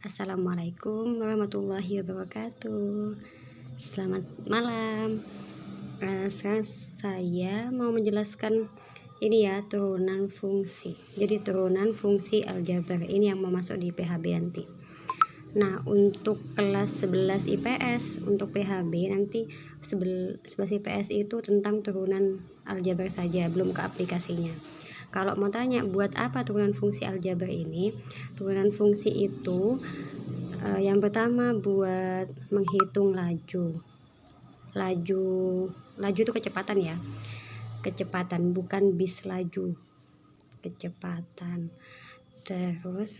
Assalamualaikum warahmatullahi wabarakatuh. Selamat malam. Sekarang saya mau menjelaskan ini ya, turunan fungsi. Jadi turunan fungsi aljabar ini yang mau masuk di PHB nanti. Nah, untuk kelas 11 IPS, untuk PHB nanti 11 IPS itu tentang turunan aljabar saja, belum ke aplikasinya. Kalau mau tanya buat apa turunan fungsi aljabar ini, turunan fungsi itu yang pertama buat menghitung laju itu kecepatan ya, kecepatan bukan bis laju, kecepatan. Terus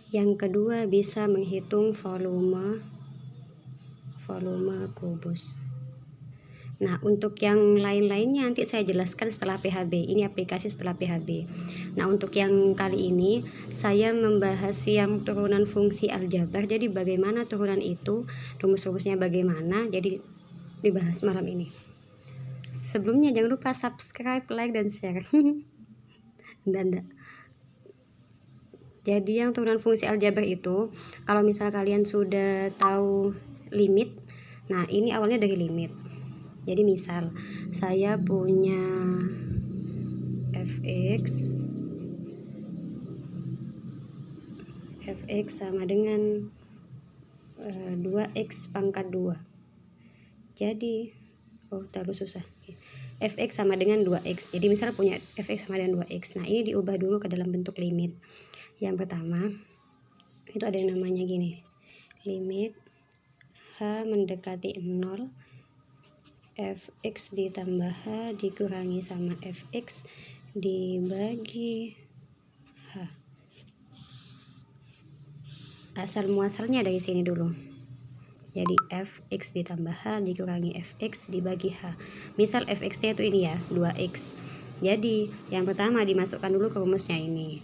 yang kedua bisa menghitung volume kubus. Nah, untuk yang lain-lainnya nanti saya jelaskan setelah PHB. Ini aplikasi setelah PHB. Nah, untuk yang kali ini saya membahas yang turunan fungsi aljabar. Jadi bagaimana turunan itu, rumus-rumusnya bagaimana, jadi dibahas malam ini. Sebelumnya jangan lupa subscribe, like, dan share. Jadi yang turunan fungsi aljabar itu, kalau misal kalian sudah tahu limit, nah ini awalnya dari limit. Jadi misal saya punya fx sama dengan 2x pangkat 2. Jadi terlalu susah. Fx sama dengan 2x. Jadi misal punya fx sama dengan 2x. Nah, ini diubah dulu ke dalam bentuk limit. Yang pertama itu ada yang namanya gini. Limit h mendekati 0, fx ditambah h dikurangi sama fx dibagi h. Asal muasalnya dari sini dulu. Jadi fx ditambah h dikurangi fx dibagi h. Misal fx-nya itu ini ya, 2x. Jadi yang pertama dimasukkan dulu ke rumusnya ini.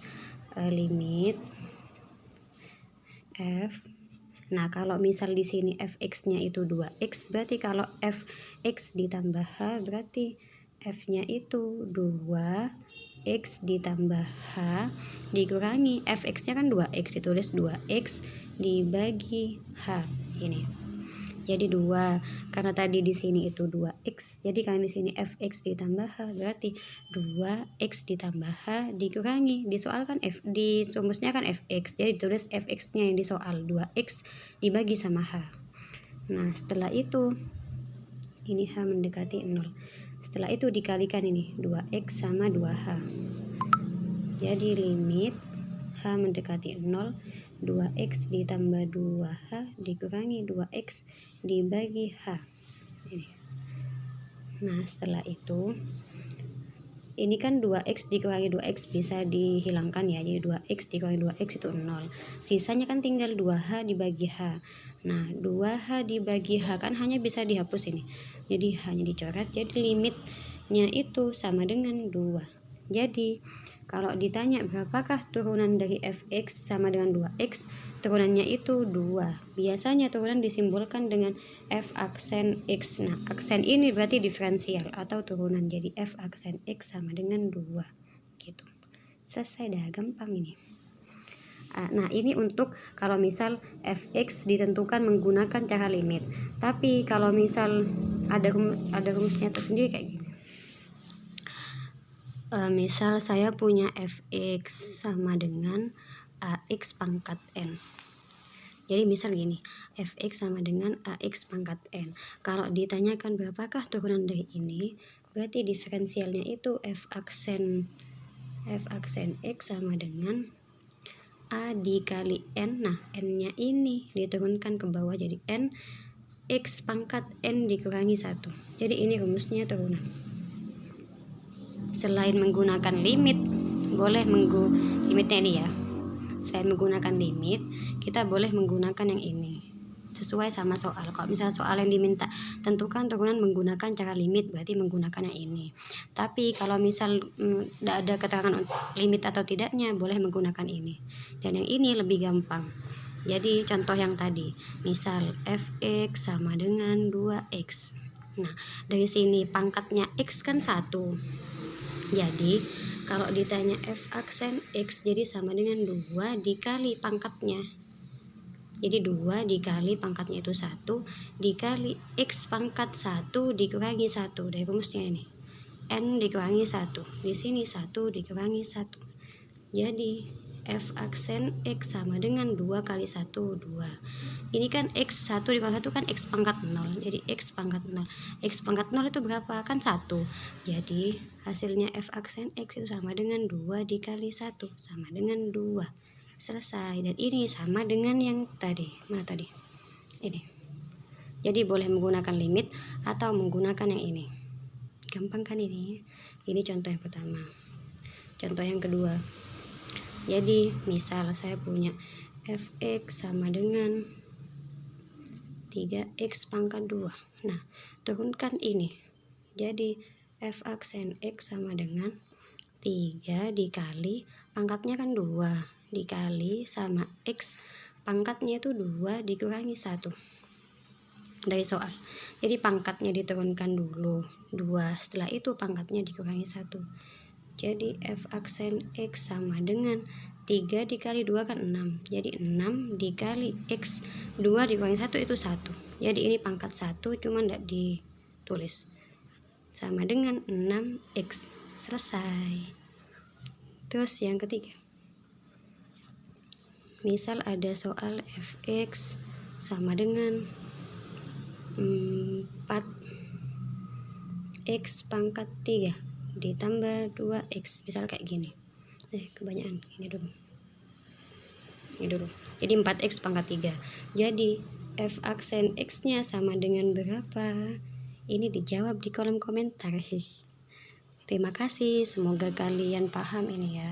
Limit f. Nah, kalau misal di sini fx-nya itu 2x, berarti kalau fx ditambah h berarti f-nya itu 2x ditambah h dikurangi fx-nya kan 2x, ditulis 2x dibagi h ini. Jadi 2, karena tadi di sini itu 2x, jadi karena di sini fx ditambah h berarti 2x ditambah h dikurangi, di soal kan di rumusnya kan fx, jadi ditulis fx-nya yang di soal 2x dibagi sama h. Nah, setelah itu ini h mendekati 0. Setelah itu dikalikan ini 2x sama 2h. Jadi limit h mendekati 0, 2x ditambah 2h dikurangi 2x dibagi h. Ini. Nah, setelah itu ini kan 2x dikurangi 2x bisa dihilangkan ya. Jadi 2x dikurangi 2x itu 0. Sisanya kan tinggal 2h dibagi h. Nah, 2h dibagi h kan hanya bisa dihapus ini. Jadi hanya dicoret. Jadi limitnya itu sama dengan 2. Jadi kalau ditanya berapakah turunan dari fx sama dengan 2x, turunannya itu 2. Biasanya turunan disimbolkan dengan f aksen x. Nah, aksen ini berarti diferensial atau turunan. Jadi f aksen x sama dengan 2. Gitu. Selesai dah, gampang ini. Nah, ini untuk kalau misal fx ditentukan menggunakan cara limit. Tapi kalau misal ada rumusnya tersendiri kayak gini. Misal saya punya fx sama dengan ax pangkat n. Jadi misal gini, fx sama dengan ax pangkat n. Kalau ditanyakan berapakah turunan dari ini, berarti diferensialnya itu f aksen x sama dengan a dikali n. Nah, n-nya ini diturunkan ke bawah jadi n x pangkat n dikurangi 1. Jadi ini rumusnya turunan. Selain menggunakan limit, limitnya ini ya. Selain menggunakan limit, kita boleh menggunakan yang ini. Sesuai sama soal. Kalau misalnya soal yang diminta tentukan turunan menggunakan cara limit, berarti menggunakan yang ini. Tapi kalau misal tidak ada keterangan limit atau tidaknya, boleh menggunakan ini. Dan yang ini lebih gampang. Jadi contoh yang tadi, misal fx sama dengan 2x. Nah, dari sini pangkatnya x kan 1. Jadi Kalau ditanya f aksen x jadi sama dengan 2 dikali pangkatnya. Jadi 2 dikali pangkatnya itu 1 dikali x pangkat 1 dikurangi 1. Dari rumusnya ini. N dikurangi 1. Di sini 1 dikurangi 1. Jadi f aksen x sama dengan 2 kali 1, 2. Ini kan x 1 dikurangi 1 kan x pangkat 0. Jadi x pangkat 0. X pangkat 0 itu berapa? Kan 1. Jadi hasilnya f aksen x itu sama dengan 2 dikali 1. Sama dengan 2. Selesai. Dan ini sama dengan yang tadi. Mana tadi? Ini. Jadi boleh menggunakan limit atau menggunakan yang ini. Gampang kan ini? Ini contoh yang pertama. Contoh yang kedua. Jadi misal saya punya fx sama dengan 3x pangkat 2. Nah, turunkan ini. Jadi f aksen x sama dengan 3 dikali pangkatnya kan 2 dikali sama x pangkatnya itu 2 dikurangi 1 dari soal. Jadi pangkatnya diturunkan dulu 2, setelah itu pangkatnya dikurangi 1. Jadi f aksen x sama dengan 3 dikali 2 kan 6. Jadi 6 dikali x 2 dikurangi 1 itu 1. Jadi ini pangkat 1 cuma tidak ditulis. Sama dengan 6x. Selesai. Terus yang ketiga. Misal ada soal fx sama dengan 4x pangkat 3 ditambah 2x, misal kayak gini. Kebanyakan ini dulu. Jadi 4x pangkat 3. Jadi f aksen x nya sama dengan berapa? Ini dijawab di kolom komentar. Terima kasih, semoga kalian paham ini ya.